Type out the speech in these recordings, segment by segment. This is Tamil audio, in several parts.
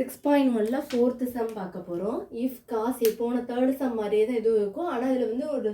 6.1ல 4th சம் பார்க்க போகிறோம். இஃப் காஸ் ஏ போன தேர்ட் சம் மாதிரியே தான் எதுவும் இருக்கும். ஆனால் அதில் வந்து ஒரு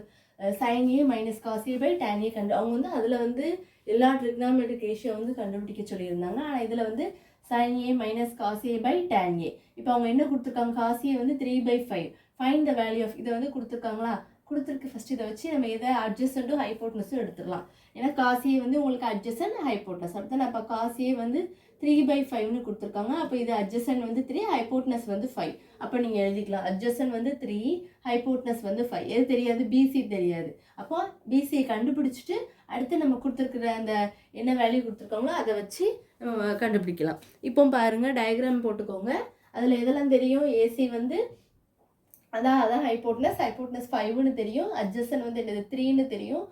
sin a minus cos a by tan a அவங்க வந்து அதில் வந்து எல்லா ட்ரிக்னாமெட்ரிக் ரேஷியோ வந்து கண்டுபிடிக்க சொல்லியிருந்தாங்க. ஆனால் இதில் வந்து sin a minus cos a by tan a. இப்போ அவங்க என்ன கொடுத்துருக்காங்க, காஸ் ஏ வந்து 3/5 ஃபைண்ட் த வேல்யூ ஆஃப் இதை வந்து கொடுத்துருக்காங்களா. கொடுத்துருக்கு ஃபஸ்ட் இதை வச்சு நம்ம எதை அட்ஜஸ்டன்ட்டும் ஹைப்போட்னஸும் எடுத்துக்கலாம். ஏன்னா காஸ் ஏ வந்து உங்களுக்கு அட்ஜஸ்டன்ட் ஹைப்போட்னஸ் அப்படி அப்போ காஸ் ஏ வந்து 3/5ன்னு கொடுத்துருக்காங்க. அப்போ இது அட்ஜசன் வந்து 3, ஹைப்போட்னஸ் வந்து 5. அப்போ நீங்கள் எழுதிக்கலாம் அட்ஜசன் வந்து 3, ஹைப்போட்னஸ் வந்து 5. எது தெரியாது, பிசி தெரியாது. அப்போ பிசியை கண்டுபிடிச்சிட்டு அடுத்து நம்ம கொடுத்துருக்குற அந்த என்ன வேல்யூ கொடுத்துருக்காங்களோ அதை வச்சு நம்ம கண்டுபிடிக்கலாம். இப்போ பாருங்கள், டயக்ராம் போட்டுக்கோங்க. அதில் எதெல்லாம் தெரியும், ஏசி வந்து அதான் ஹைப்போட்னஸ் 5ன்னு தெரியும். அட்ஜசன் வந்து என்னது 3ன்னு தெரியும்.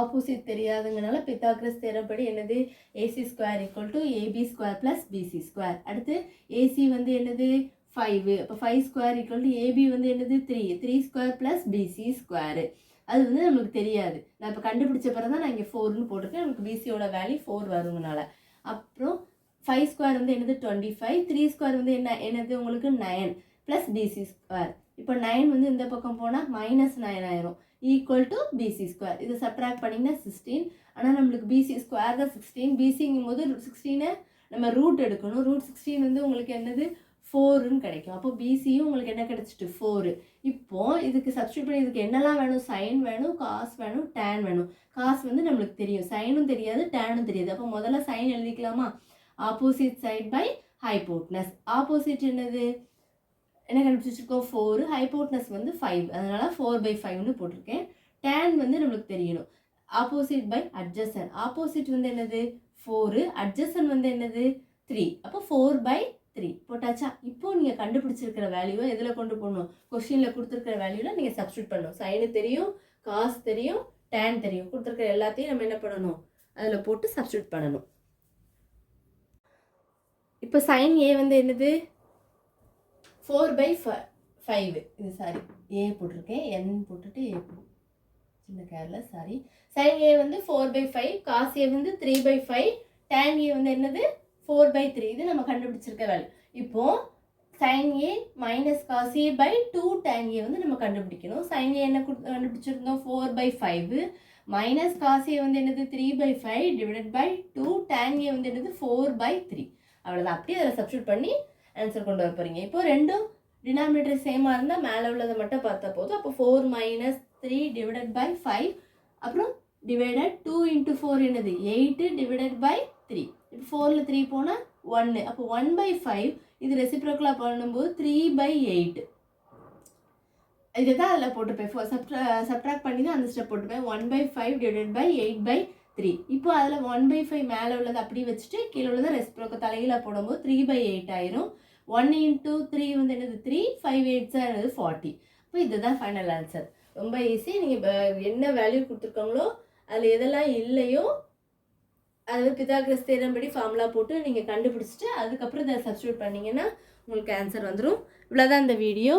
ஆப்போசிட் தெரியாதுங்கனால பித்தாகரஸ் தேரப்படி என்னது AC square equal to AB square plus BC square. அடுத்து AC வந்து என்னது 5. அப்போ 5 ஸ்கொயர் ஈக்குவல் டு AB வந்து என்னது 3 ஸ்கொயர் ப்ளஸ் BC ஸ்கொயரு. அது வந்து நமக்கு தெரியாது. நான் இப்போ கண்டுபிடிச்ச பிறகு தான் நான் இங்கே 4ன்னு போட்டிருக்கேன். நமக்கு BCயோட வேல்யூ 4 வருங்கனால. அப்புறம் 5 ஸ்கொயர் வந்து என்னது 25, 3 ஸ்கொயர் வந்து என்னது உங்களுக்கு 9 ப்ளஸ் BC ஸ்கொயர். இப்போ 9 வந்து இந்த பக்கம் போனால் -9 ஆயிரும். Equal to PC square. இதை சப்ட்ராக்ட் பண்ணிங்கன்னா 16. ஆனால் நம்மளுக்கு பிசி ஸ்கொயர் தான் 16. பிசிங்கும் போது 16 நம்ம ரூட் எடுக்கணும். ரூட் 16 வந்து உங்களுக்கு என்னது 4ன்னு கிடைக்கும். அப்போ பிசியும் உங்களுக்கு என்ன கிடைச்சிட்டு 4. இப்போ இதுக்கு சப்ஸ்டியூட் பண்ணி இதுக்கு என்னெல்லாம் வேணும், சைன் வேணும், காஸ் வேணும், டேன் வேணும். காஸ் வந்து நம்மளுக்கு தெரியும், சைனும் தெரியாது, டேனும் தெரியாது. அப்போ முதல்ல சைன் எழுதிக்கலாமா. Opposite side by hypotenuse. Opposite என்னது என்ன கண்டுபிடிச்சிருக்கோம் 4, ஹைப்போட்னஸ் வந்து 5, அதனால 4/5ன்னு போட்டிருக்கேன். டேன் வந்து நம்மளுக்கு தெரியணும். Opposite by adjacent. ஆப்போசிட் வந்து என்னது 4, அட்ஜசன் வந்து என்னது 3. அப்போ 4/3 போட்டாச்சா. இப்போ நீங்கள் கண்டுபிடிச்சிருக்கிற வேல்யூவை எதில் கொண்டு போகணும், கொஸ்டினில் கொடுத்துருக்கிற வேல்யூவில் நீங்கள் சப்ஸ்டியூட் பண்ணணும். சைனு தெரியும், காஸ் தெரியும், டேன் தெரியும். கொடுத்துருக்கிற எல்லாத்தையும் நம்ம என்ன பண்ணணும், அதில் போட்டு சப்ஸ்டியூட் பண்ணணும். இப்போ சைன் ஏ வந்து என்னது 4/5. இது சாரி ஏ போட்டிருக்கேன், என் போட்டுட்டு ஏ சின்ன கேர்லெஸ் சாரி. சைன் ஏ வந்து 4/5, காஸ் ஏ வந்து 3/5, டேன் ஏ வந்து என்னது 4/3. இது நம்ம கண்டுபிடிச்சிருக்க வேல்யூ. இப்போ sin a minus cos a by 2 tan a வந்து நம்ம கண்டுபிடிக்கணும். சைன் ஏ என்ன கண்டுபிடிச்சிருந்தோம் 4/5, மைனஸ் காஸ் ஏ வந்து என்னது 3/5 டிவைடட் பை 2 டேன் ஏ வந்து என்னது 4/3. அவ்வளோதான். அப்படியே அதில் சப்ஸ்டியூட் பண்ணி ஆன்சர் கொண்டு வர போகிறீங்க. இப்போ ரெண்டும் டினாமினேட்டர் சேமாக இருந்தால் மேலே உள்ளதை மட்டும் பார்த்தா போதும். அப்போ 4 - 3 டிவைடட் பை 5, அப்புறம் டிவைடட் 2 × 4 என்னது 8 டிவைடட் பை 3. இப்போ 4ல் 3 போனால் 1. அப்போ 1/5. இது ரெசிப்ரோக்கலாக பண்ணும்போது 3/8. இதுதான் அதில் போட்டுப்பேன். சப்ட்ராக்ட் பண்ணி தான் அந்த ஸ்டெப் போட்டுப்பேன். 1/5 டிவைடட் பை 8/3. இப்போ அதில் 1/5 மேலே உள்ளது அப்படி வச்சுட்டு கீழே உள்ளதை ரெசிப்ரோக்கல் தலையில் போடும்போது 3/8 ஆயிரும். 1 × 3 வந்து என்னது 3, 5 8 என்னது 40. இப்போ இதுதான் ஃபைனல் ஆன்சர். ரொம்ப ஈஸி. நீங்கள் என்ன வேல்யூ கொடுத்துருக்காங்களோ அதில் எதெல்லாம் இல்லையோ அதாவது பித்தாகரஸ் தேரம் படி ஃபார்முலா போட்டு நீங்கள் கண்டுபிடிச்சிட்டு அதுக்கப்புறம் இதை சப்ஸ்டியூட் பண்ணிங்கன்னா உங்களுக்கு ஆன்சர் வந்துடும். இவ்வளோதான் இந்த வீடியோ.